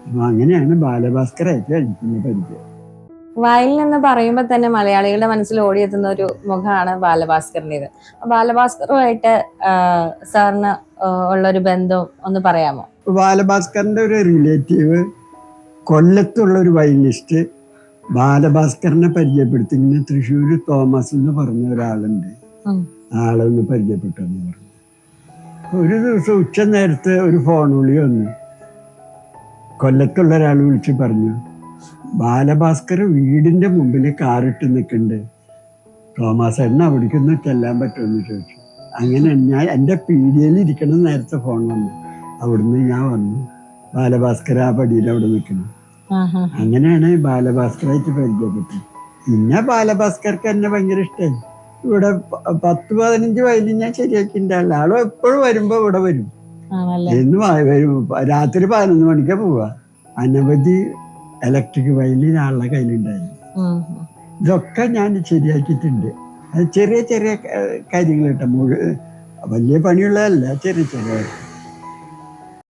അപ്പൊ അങ്ങനെയാണ് ബാലഭാസ്കറായിട്ട് എനിക്ക് പരിചയം. വയലിൻ എന്ന് പറയുമ്പോൾ തന്നെ മലയാളികളുടെ മനസ്സിൽ ഓടിയെത്തുന്ന ഒരു മുഖമാണ് ബാലഭാസ്കറിൻ്റെത്. ബാലഭാസ്കറുമായിട്ട് സാറിന് ഉള്ളൊരു ബന്ധം ഒന്ന് പറയാമോ? ബാലഭാസ്കറിന്റെ ഒരു റിലേറ്റീവ് കൊല്ലത്തുള്ള ഒരു വയലിനിസ്റ്റ് ബാലഭാസ്കറിനെ പരിചയപ്പെടുത്തി. ഇങ്ങനെ തൃശ്ശൂർ തോമസ് എന്ന് പറഞ്ഞ ഒരാളുണ്ട്, ആളൊന്ന് പരിചയപ്പെട്ടെന്ന് പറഞ്ഞു. ഒരു ദിവസം ഉച്ച നേരത്ത് ഒരു ഫോൺ വിളി വന്നു. കൊല്ലത്തുള്ള ഒരാൾ വിളിച്ച് പറഞ്ഞു, ബാലഭാസ്കർ വീടിന്റെ മുമ്പിൽ കാറിട്ട് നിൽക്കുന്നുണ്ട്, തോമസ് ഏട്ടന് അവിടേക്കൊന്ന് ചെല്ലാൻ പറ്റുമെന്ന് ചോദിച്ചു. അങ്ങനെ ഞാൻ എൻ്റെ പീഡിയയിൽ ഇരിക്കണ നേരത്തെ ഫോൺ വന്നു. അവിടുന്ന് ഞാൻ വന്നു, ബാലഭാസ്കർ ആ പടിയിൽ അവിടെ നിൽക്കുന്നു. അങ്ങനെയാണ് ബാലഭാസ്കറായിട്ട് പരിചയപ്പെട്ടത്. പിന്നെ ബാലഭാസ്കർക്ക് എന്നെ ഭയങ്കര ഇഷ്ടമായി. ഇവിടെ 10-15 വയലിൻ ഞാൻ ശരിയാക്കിയിട്ടുണ്ടാവില്ല. ആളും എപ്പോഴും വരുമ്പോ ഇവിടെ വരും. എന്ന് വരും. രാത്രി 11 മണിക്കാ പോവാ. അനവധി ഇലക്ട്രിക് വയലിൻ ആളുടെ കയ്യിലുണ്ടായിരുന്നു. ഇതൊക്കെ ഞാൻ ശരിയാക്കിയിട്ടുണ്ട്. അത് ചെറിയ ചെറിയ കാര്യങ്ങൾ കേട്ടോ, വലിയ പണിയുള്ളതല്ല, ചെറിയ ചെറിയ